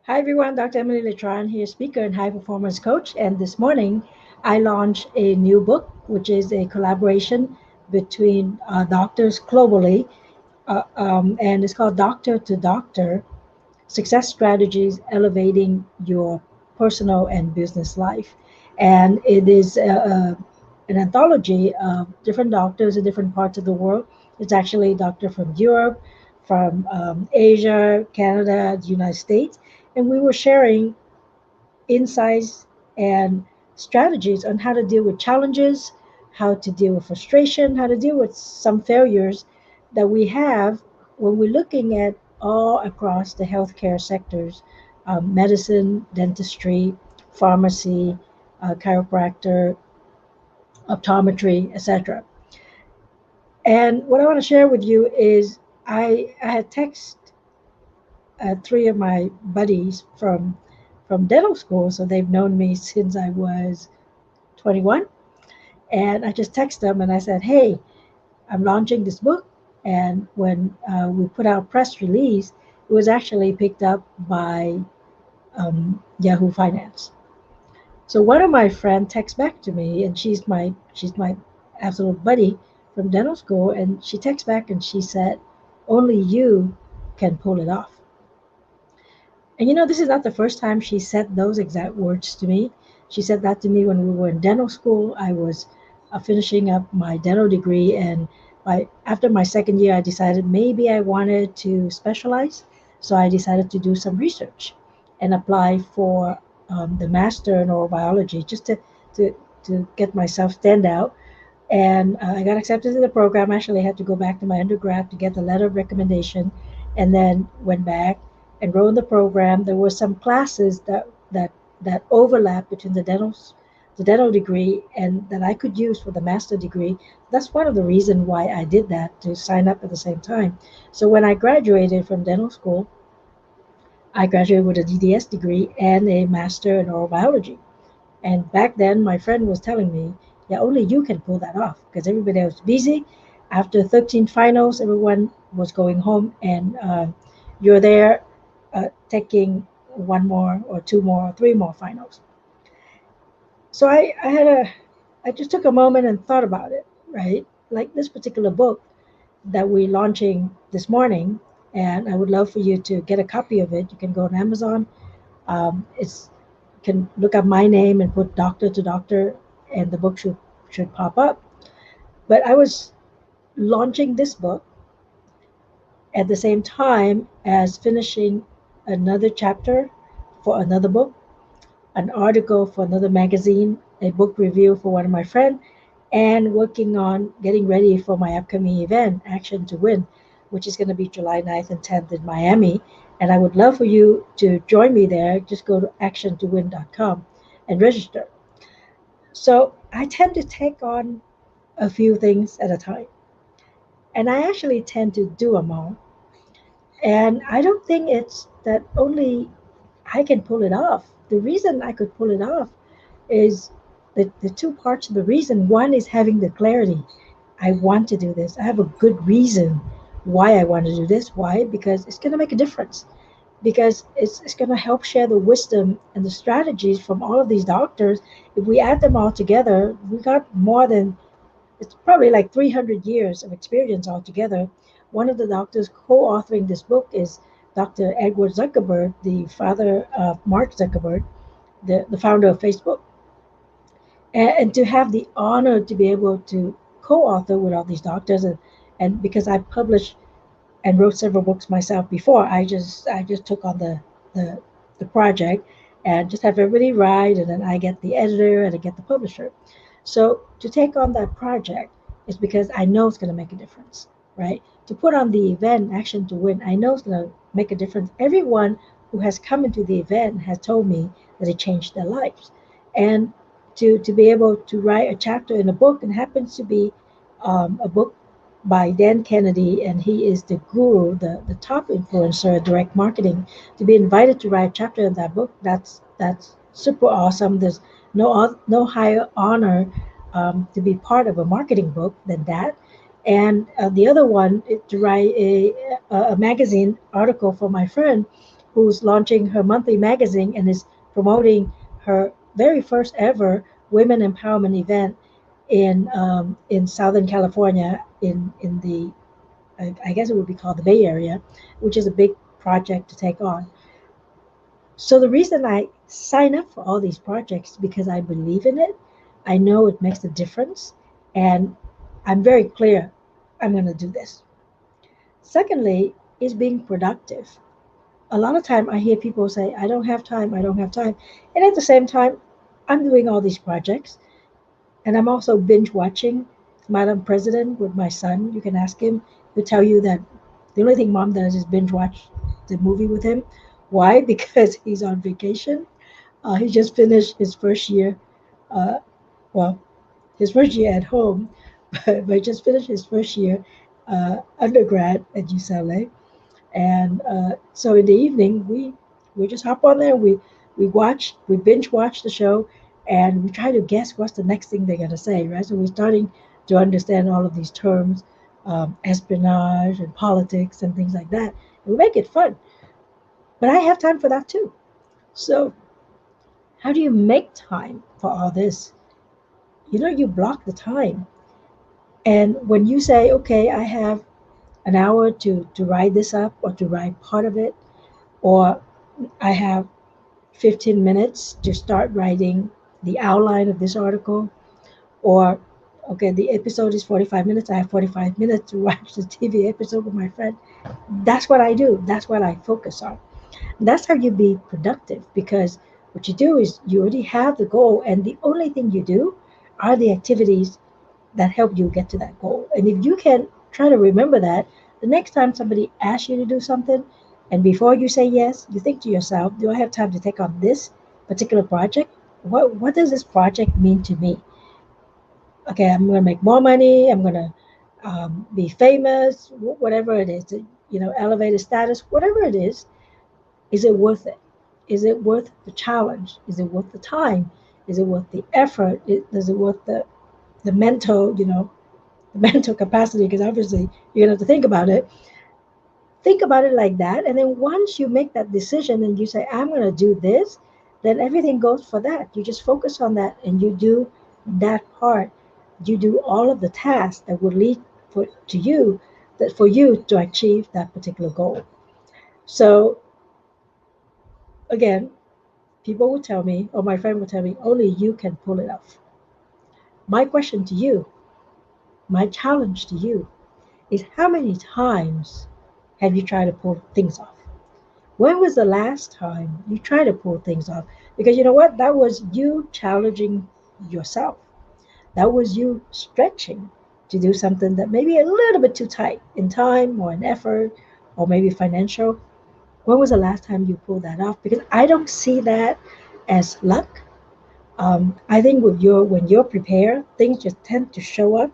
Hi everyone, Dr. Emily Letran here, speaker and high performance coach. And this morning I launched a new book, which is a collaboration between doctors globally. And it's called Doctor to Doctor Success Strategies Elevating Your Personal and Business Life. And it is an anthology of different doctors in different parts of the world. It's actually a doctor from Europe, from Asia, Canada, the United States. And we were sharing insights and strategies on how to deal with challenges, how to deal with frustration, how to deal with some failures that we have when we're looking at all across the healthcare sectors, medicine, dentistry, pharmacy, chiropractor, optometry, etc. And what I want to share with you is I had text three of my buddies from dental school, so they've known me since I was 21. And I just texted them and I said, "Hey, I'm launching this book." And when we put out press release, it was actually picked up by Yahoo Finance. So one of my friends texts back to me, and she's my absolute buddy from dental school, and she texts back and she said, "Only you can pull it off." And this is not the first time she said those exact words to me. She said that to me when we were in dental school. I was finishing up my dental degree, and after my second year, I decided maybe I wanted to specialize. So I decided to do some research and apply for the master in neurobiology just to, to get myself stand out. And I got accepted to the program. Actually, I had to go back to my undergrad to get the letter of recommendation, and then went back enrolled in the program. There were some classes that overlap between the dental degree and that I could use for the master degree. That's one of the reasons why I did that, to sign up at the same time. So when I graduated from dental school, I graduated with a DDS degree and a master in oral biology. And back then, my friend was telling me, "Yeah, only you can pull that off because everybody else was busy. After 13 finals, everyone was going home, and you're there taking one more or two more or three more finals." So I just took a moment and thought about it, right? Like this particular book that we're launching this morning, and I would love for you to get a copy of it. You can go on Amazon. It's can look up my name and put Doctor to Doctor, and the book should pop up. But I was launching this book at the same time as finishing another chapter for another book, an article for another magazine, a book review for one of my friends, and working on getting ready for my upcoming event, Action to Win, which is going to be July 9th and 10th in Miami. And I would love for you to join me there. Just go to actiontowin.com and register. So I tend to take on a few things at a time. And I actually tend to do them all. And I don't think it's that only I can pull it off. The reason I could pull it off is the two parts of the reason. One is having the clarity. I want to do this. I have a good reason why I want to do this. Why? Because it's going to make a difference. Because it's going to help share the wisdom and the strategies from all of these doctors. If we add them all together, we got more than, it's probably like 300 years of experience altogether. One of the doctors co-authoring this book is Dr. Edward Zuckerberg, the father of Mark Zuckerberg, the founder of Facebook. And to have the honor to be able to co-author with all these doctors, and because I published and wrote several books myself before, I just took on the the project and just have everybody write, and then I get the editor and I get the publisher. So to take on that project is because I know it's going to make a difference, right? To put on the event Action to Win, I know it's going to make a difference. Everyone who has come into the event has told me that it changed their lives. And to be able to write a chapter in a book, and happens to be a book by Dan Kennedy, and he is the guru, the top influencer, direct marketing. To be invited to write a chapter in that book, that's super awesome. There's no higher honor to be part of a marketing book than that. And the other one, to write a magazine article for my friend, who's launching her monthly magazine and is promoting her very first ever women empowerment event in Southern California in the I guess it would be called the Bay Area, which is a big project to take on. So the reason I sign up for all these projects is because I believe in it. I know it makes a difference, and I'm very clear I'm going to do this. Secondly, is being productive. A lot of time I hear people say, I don't have time, I don't have time. And at the same time, I'm doing all these projects, and I'm also binge watching Madam President with my son. You can ask him, he'll tell you that the only thing mom does is binge watch the movie with him. Why? Because he's on vacation. He just finished his first year, uh, well, his first year at home, but just finished his first year undergrad at UCLA. And so in the evening, we just hop on there. We binge watch the show, and we try to guess what's the next thing they're gonna say, right? So we're starting to understand all of these terms, espionage and politics and things like that. We make it fun, but I have time for that too. So how do you make time for all this? You block the time, and when you say, okay, I have an hour to write this up or to write part of it, or I have 15 minutes to start writing the outline of this article, or okay, the episode is 45 minutes. I have 45 minutes to watch the TV episode with my friend. That's what I do. That's what I focus on. That's how you be productive, because what you do is you already have the goal, and the only thing you do are the activities that help you get to that goal. And if you can try to remember that, the next time somebody asks you to do something, and before you say yes, you think to yourself, do I have time to take on this particular project? What does this project mean to me? Okay, I'm going to make more money. I'm going to be famous, whatever it is, elevated status, whatever it is it worth it? Is it worth the challenge? Is it worth the time? Is it worth the effort? Is it worth the mental, the mental capacity? Because obviously you're going to have to think about it. Think about it like that. And then once you make that decision and you say, I'm going to do this, then everything goes for that. You just focus on that and you do that part. You do all of the tasks that would lead to you, that for you to achieve that particular goal. So again, people will tell me, or my friend will tell me, only you can pull it off. My question to you, my challenge to you is, how many times have you tried to pull things off? When was the last time you tried to pull things off? Because you know what? That was you challenging yourself. That was you stretching to do something that maybe a little bit too tight in time or in effort or maybe financial. When was the last time you pulled that off? Because I don't see that as luck. I think when you're prepared, things just tend to show up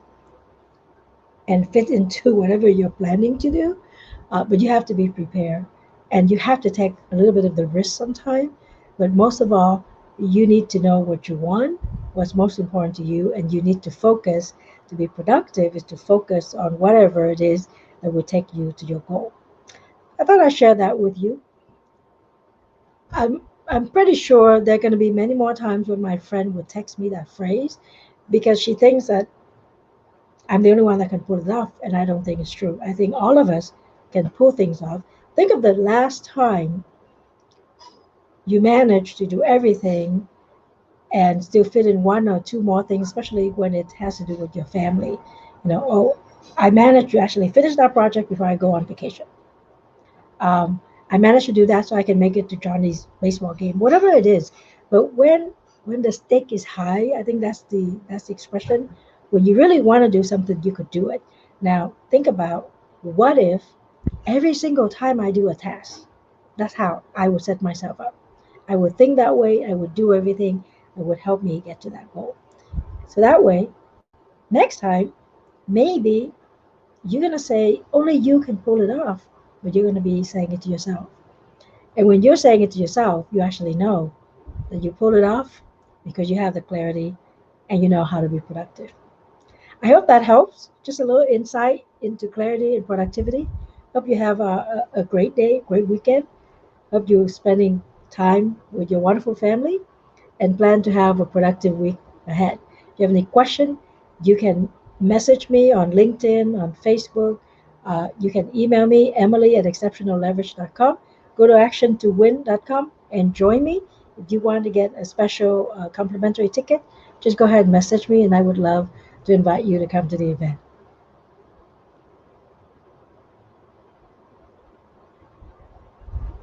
and fit into whatever you're planning to do. But you have to be prepared, and you have to take a little bit of the risk sometimes. But most of all, you need to know what you want, what's most important to you, and you need to focus. To be productive is to focus on whatever it is that will take you to your goal. I thought I'd share that with you. I'm pretty sure there are going to be many more times when my friend would text me that phrase, because she thinks that I'm the only one that can pull it off, and I don't think it's true. I think all of us can pull things off. Think of the last time you managed to do everything and still fit in one or two more things, especially when it has to do with your family. Oh, I managed to actually finish that project before I go on vacation. Um, I managed to do that so I can make it to Johnny's baseball game, whatever it is. But when the stake is high, I think that's the expression. When you really want to do something, you could do it. Now think about, what if every single time I do a task, that's how I would set myself up. I would think that way. I would do everything that would help me get to that goal. So that way, next time, maybe you're gonna say only you can pull it off, but you're gonna be saying it to yourself. And when you're saying it to yourself, you actually know that you pull it off because you have the clarity and you know how to be productive. I hope that helps. Just a little insight into clarity and productivity. Hope you have a great day, great weekend. Hope you're spending time with your wonderful family and plan to have a productive week ahead. If you have any question, you can message me on LinkedIn, on Facebook. You can email me, Emily at exceptionalleverage.com. Go to actiontowin.com and join me. If you want to get a special complimentary ticket, just go ahead and message me, and I would love to invite you to come to the event.